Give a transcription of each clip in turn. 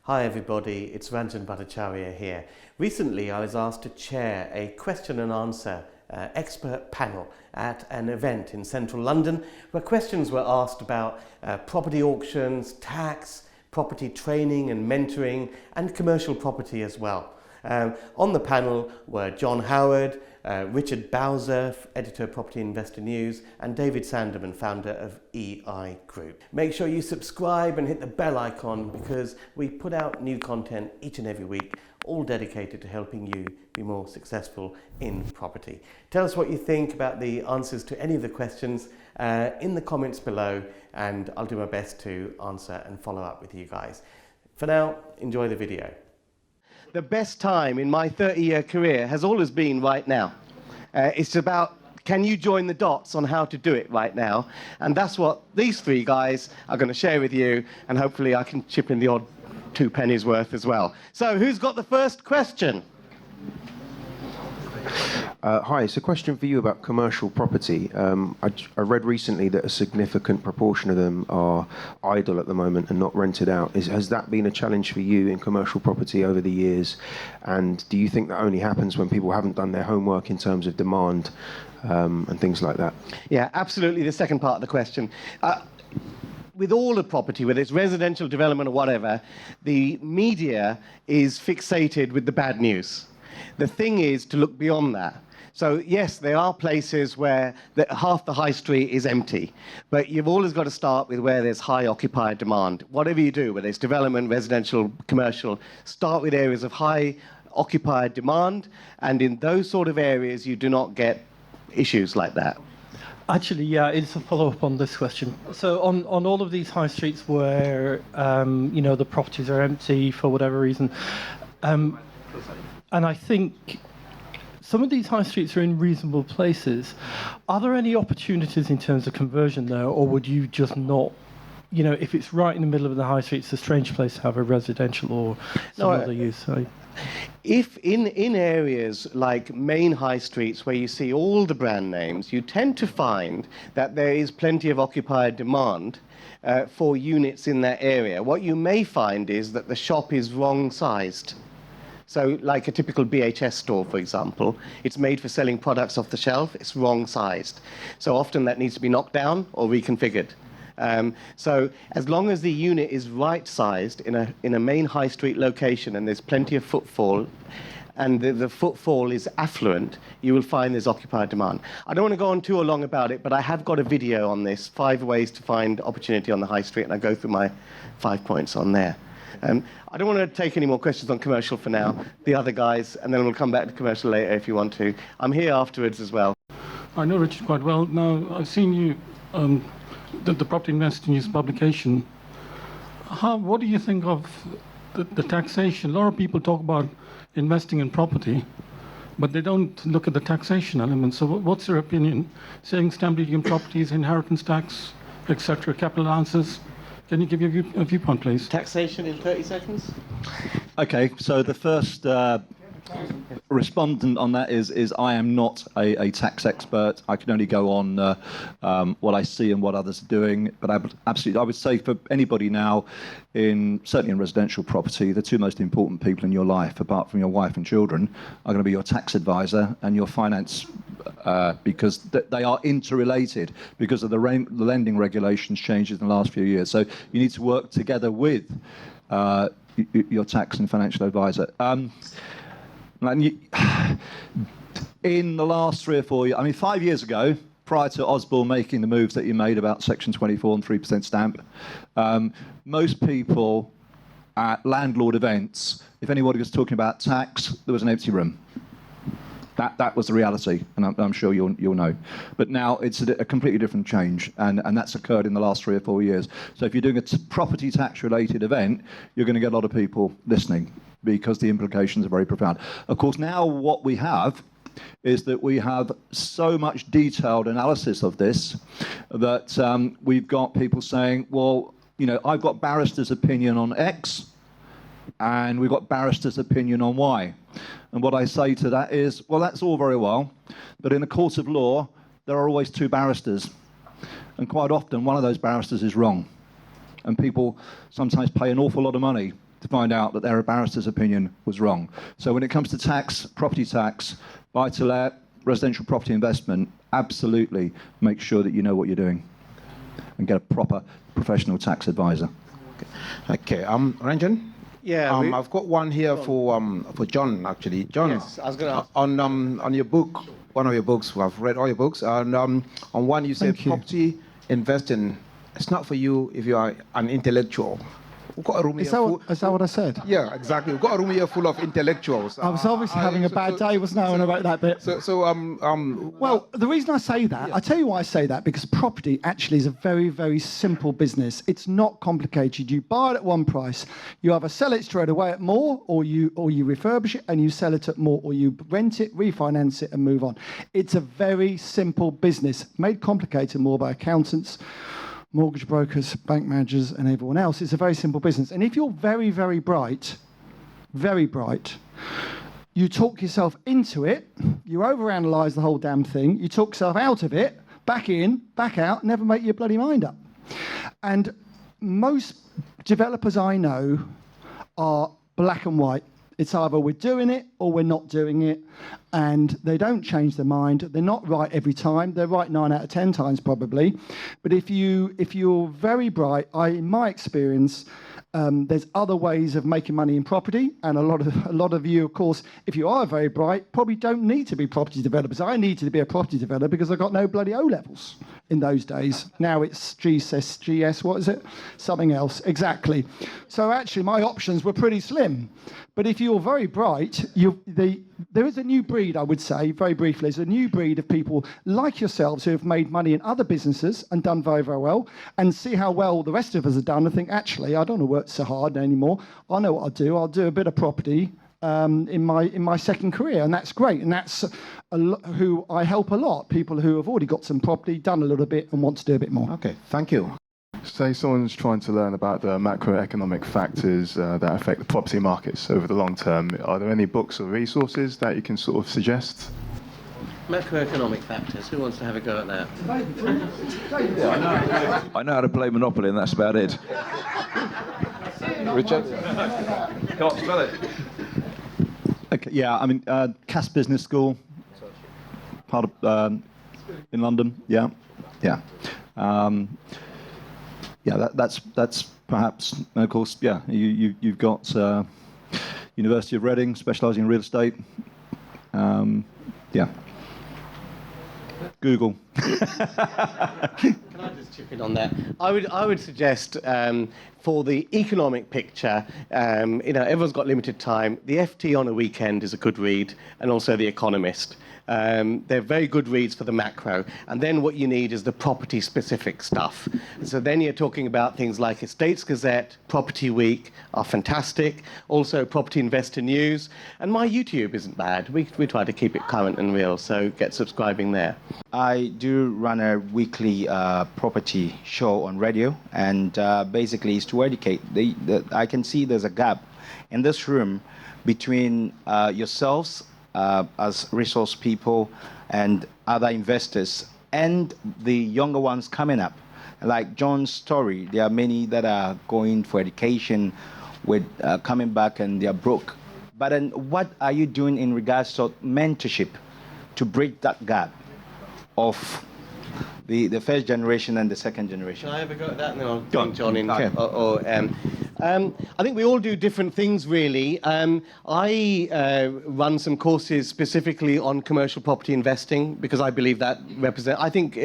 Hi everybody, it's Ranjan Bhattacharya here. Recently I was asked to chair a question and answer expert panel at an event in central London where questions were asked about property auctions, tax, property training and mentoring and commercial property as well. On the panel were John Howard, Richard Bowser, editor of Property Investor News, and David Sanderman, founder of EI Group. Make sure you subscribe and hit the bell icon because we put out new content each and every week, all dedicated to helping you be more successful in property. Tell us what you think about the answers to any of the questions in the comments below, and I'll do my best to answer and follow up with you guys. For now, enjoy the video. The best time in my 30-year career has always been right now. It's about, can you join the dots on how to do it right now? And that's what these three guys are going to share with you, and hopefully I can chip in the odd 2 pennies worth as well. So who's got the first question? Hi, it's a question for you about commercial property. I read recently that a significant proportion of them are idle at the moment and not rented out. Has that been a challenge for you in commercial property over the years? And do you think that only happens when people haven't done their homework in terms of demand and things like that? Yeah, absolutely. The second part of the question. With all the property, whether it's residential development or whatever, the media is fixated with the bad news. The thing is to look beyond that. So yes, there are places where half the high street is empty, but you've always got to start with where there's high occupier demand. Whatever you do, whether it's development, residential, commercial, start with areas of high occupier demand, and in those sort of areas you do not get issues like that. Actually, yeah, it's a follow-up on this question. So on all of these high streets where, the properties are empty for whatever reason, and I think some of these high streets are in reasonable places. Are there any opportunities in terms of conversion there, or would you just not, if it's right in the middle of the high street, it's a strange place to have a residential or some other use? So. If in areas like main high streets where you see all the brand names, you tend to find that there is plenty of occupier demand for units in that area. What you may find is that the shop is wrong-sized. So like a typical BHS store, for example, it's made for selling products off the shelf, it's wrong-sized. So often that needs to be knocked down or reconfigured. So as long as the unit is right-sized in a main high street location and there's plenty of footfall, and the footfall is affluent, you will find there's occupier demand. I don't want to go on too long about it, but I have got a video on this, 5 ways to find opportunity on the high street, and I go through my 5 points on there. I don't want to take any more questions on commercial for now. The other guys, and then we'll come back to commercial later if you want to. I'm here afterwards as well. I know Richard quite well. Now, I've seen you, the Property Investor News publication. What do you think of the taxation? A lot of people talk about investing in property, but they don't look at the taxation element. So what's your opinion? Saying stamp duty on properties, inheritance tax, etc., capital allowances. Can you give your a viewpoint, please? Taxation in 30 seconds? Okay, so the first respondent on that is I am not a tax expert. I can only go on what I see and what others are doing. But absolutely, I would say for anybody now, certainly in residential property, the 2 most important people in your life, apart from your wife and children, are going to be your tax advisor and your finance, because they are interrelated because of the lending regulations changes in the last few years. So you need to work together with your tax and financial advisor. In the last 3 or 4 years, 5 years ago, prior to Osborne making the moves that you made about Section 24 and 3% stamp, most people at landlord events, if anybody was talking about tax, there was an empty room. That was the reality, and I'm sure you'll know. But now it's a completely different change, and that's occurred in the last 3 or 4 years. So if you're doing a property tax-related event, you're going to get a lot of people listening because the implications are very profound. Of course, now what we have is that we have so much detailed analysis of this that we've got people saying, well, I've got barrister's opinion on X, and we've got barrister's opinion on Y. And what I say to that is, well, that's all very well, but in a court of law, there are always 2 barristers. And quite often, one of those barristers is wrong. And people sometimes pay an awful lot of money to find out that their barrister's opinion was wrong. So when it comes to tax, property tax, buy-to-let, residential property investment, absolutely make sure that you know what you're doing and get a proper professional tax advisor. Okay, Ranjan? Yeah, I've got one here for John, actually. John, Yes, I was going to ask. on your book, one of your books, I've read all your books, and on one you said Thank you. property investing, it's not for you if you are an intellectual. We've got a room Is here full. that what I said? Yeah, exactly. We've got a room here full of intellectuals. I was obviously having a bad day, wasn't I, when I wrote that bit? Well, the reason I say that, I tell you why I say that, because property actually is a very, very simple business. It's not complicated. You buy it at one price, you either sell it straight away at more, or you refurbish it and you sell it at more, or you rent it, refinance it, and move on. It's a very simple business, made complicated more by accountants, mortgage brokers, bank managers, and everyone else. It's a very simple business. And if you're very, very bright, you talk yourself into it, you overanalyze the whole damn thing, you talk yourself out of it, back in, back out, never make your bloody mind up. And most developers I know are black and white. It's either we're doing it or we're not doing it, and they don't change their mind. They're not right every time. They're right 9 out of 10 times probably. But if you're very bright, in my experience, there's other ways of making money in property, and a lot of you, of course, if you are very bright, probably don't need to be property developers. I needed to be a property developer because I got no bloody O levels in those days. Now it's GS, what is it? Something else, exactly. So actually, my options were pretty slim. But if you're very bright, there is a new breed, I would say, very briefly. There's a new breed of people like yourselves who have made money in other businesses and done very, very well, and see how well the rest of us have done and think, actually, I don't want to work so hard anymore. I know what I'll do. I'll do a bit of property in my second career, and that's great. And that's who I help a lot, people who have already got some property, done a little bit, and want to do a bit more. Okay, thank you. Say someone's trying to learn about the macroeconomic factors that affect the property markets over the long term. Are there any books or resources that you can sort of suggest? Macroeconomic factors. Who wants to have a go at that? I know how to play Monopoly, and that's about it. Richard? Can't spell it. Okay, yeah, I mean, Cass Business School, part of in London, yeah. That's perhaps, and of course, yeah. You've got University of Reading, specialising in real estate. Yeah. Google. Can I just chip in on that? I would suggest for the economic picture, everyone's got limited time. The FT on a weekend is a good read, and also The Economist. They're very good reads for the macro. And then what you need is the property-specific stuff. So then you're talking about things like Estates Gazette, Property Week are fantastic. Also Property Investor News. And my YouTube isn't bad. We try to keep it current and real, so get subscribing there. I do run a weekly property show on radio, and basically it's to educate. I can see there's a gap in this room between yourselves as resource people and other investors and the younger ones coming up. Like John's story, there are many that are going for education with coming back and they're broke. But then what are you doing in regards to mentorship to bridge that gap of the first generation and the second generation? Can I have a go at that, and then I'll bring John in? I think we all do different things, really. I run some courses specifically on commercial property investing because I believe that I think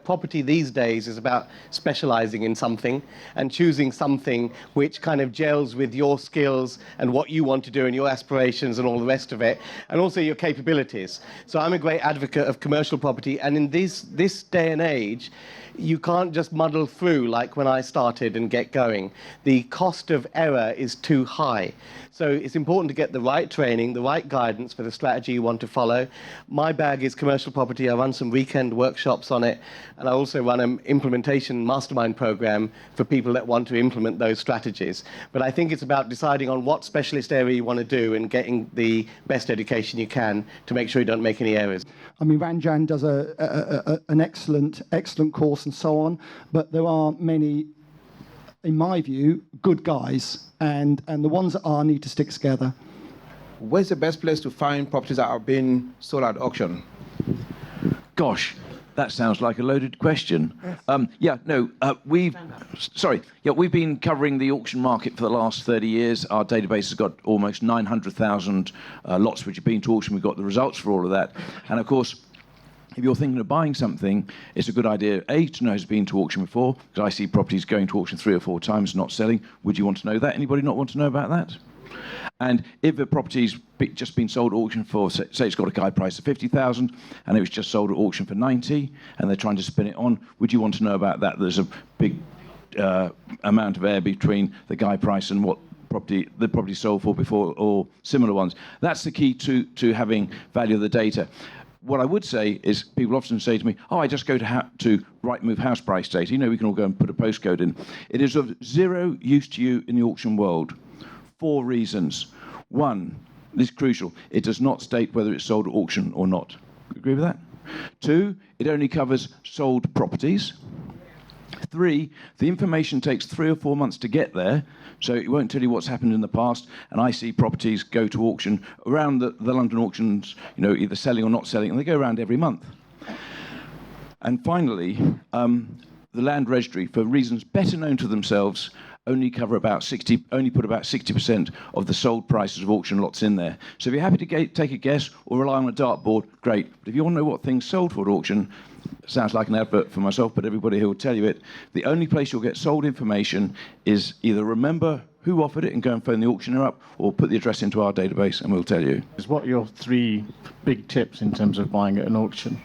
property these days is about specializing in something and choosing something which kind of gels with your skills and what you want to do and your aspirations and all the rest of it, and also your capabilities. So I'm a great advocate of commercial property, and in this day and age, you can't just muddle through like when I started and get going. The cost of error is too high. So it's important to get the right training, the right guidance for the strategy you want to follow. My bag is commercial property. I run some weekend workshops on it, and I also run an implementation mastermind program for people that want to implement those strategies. But I think it's about deciding on what specialist area you want to do and getting the best education you can to make sure you don't make any errors. I mean, Ranjan does an excellent course and so on, but there are many in my view, good guys, and the ones that are need to stick together. Where's the best place to find properties that are being sold at auction? Gosh, that sounds like a loaded question. We've been covering the auction market for the last 30 years. Our database has got almost 900,000 lots which have been to auction. We've got the results for all of that. And of course, if you're thinking of buying something, it's a good idea, A, to know it's been to auction before, because I see properties going to auction 3 or 4 times, not selling. Would you want to know that? Anybody not want to know about that? And if a property's just been sold at auction for, say it's got a guide price of 50,000 and it was just sold at auction for 90 and they're trying to spin it on, would you want to know about that? There's a big amount of air between the guide price and what the property sold for before, or similar ones. That's the key to having value of the data. What I would say is, people often say to me, oh, I just go to Rightmove house price data. You know, we can all go and put a postcode in. It is of zero use to you in the auction world. 4 reasons. 1, this is crucial, it does not state whether it's sold at auction or not. Agree with that? 2, it only covers sold properties. 3, the information takes 3 or 4 months to get there, so it won't tell you what's happened in the past. And I see properties go to auction around the London auctions, you know, either selling or not selling, and they go around every month. And finally, the Land Registry, for reasons better known to themselves, only put about 60% of the sold prices of auction lots in there. So if you're happy to take a guess or rely on a dartboard, great. But if you want to know what things sold for at auction, sounds like an advert for myself, but everybody here will tell you it. The only place you'll get sold information is either remember who offered it and go and phone the auctioneer up, or put the address into our database and we'll tell you. What are your 3 big tips in terms of buying at an auction?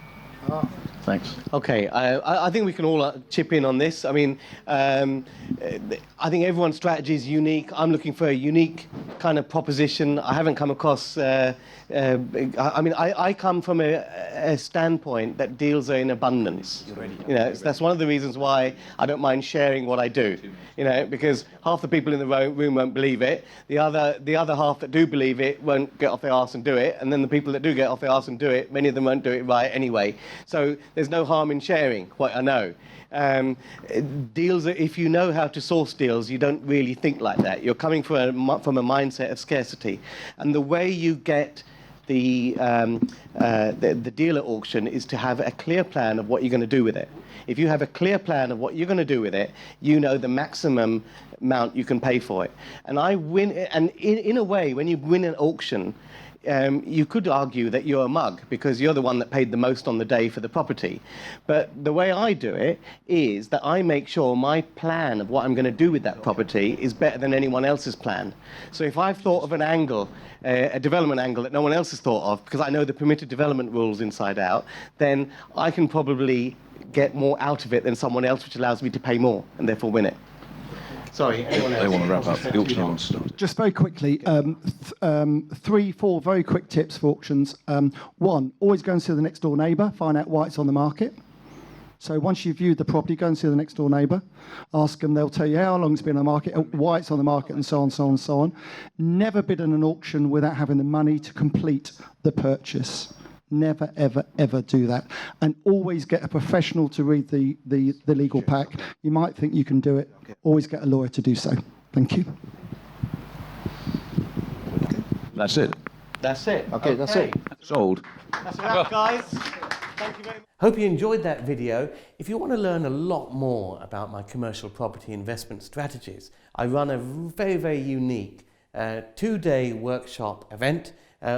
Thanks. Okay, I think we can all chip in on this. I mean, I think everyone's strategy is unique. I'm looking for a unique kind of proposition. I haven't come across, I come from a standpoint that deals in abundance. You know, that's one of the reasons why I don't mind sharing what I do. You know, because half the people in the room won't believe it. The other half that do believe it won't get off their arse and do it. And then the people that do get off their arse and do it, many of them won't do it right anyway. So there's no harm in sharing what I know. Deals, if you know how to source deals, you don't really think like that. You're coming from a mindset of scarcity. And the way you get the deal at auction is to have a clear plan of what you're going to do with it. If you have a clear plan of what you're going to do with it, you know the maximum amount you can pay for it. And in a way, when you win an auction, you could argue that you're a mug because you're the one that paid the most on the day for the property. But the way I do it is that I make sure my plan of what I'm going to do with that property is better than anyone else's plan. So if I've thought of an angle, a development angle that no one else has thought of, because I know the permitted development rules inside out, then I can probably get more out of it than someone else, which allows me to pay more and therefore win it. Sorry, anyone else? They want to wrap up. The auction wants to start. Just very quickly, 3, 4 very quick tips for auctions. 1, always go and see the next door neighbour, find out why it's on the market. So once you've viewed the property, go and see the next door neighbour. Ask them, they'll tell you how long it's been on the market, why it's on the market, and so on, so on, so on. Never bid in an auction without having the money to complete the purchase. Never, ever, ever do that. And always get a professional to read the legal pack. You might think you can do it. Always get a lawyer to do so. Thank you. That's it. That's it. Okay, that's it. Sold. That's a wrap, guys. Thank you very much. Hope you enjoyed that video. If you want to learn a lot more about my commercial property investment strategies, I run a very, very unique 2-day workshop event,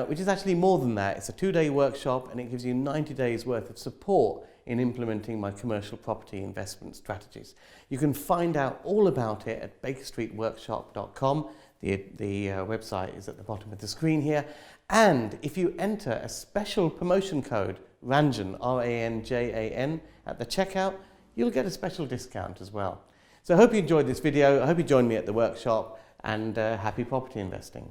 which is actually more than that. It's a 2-day workshop and it gives you 90 days worth of support in implementing my commercial property investment strategies. You can find out all about it at bakerstreetworkshop.com. The website is at the bottom of the screen here. And if you enter a special promotion code, Ranjan, R-A-N-J-A-N, at the checkout, you'll get a special discount as well. So I hope you enjoyed this video. I hope you join me at the workshop, and happy property investing.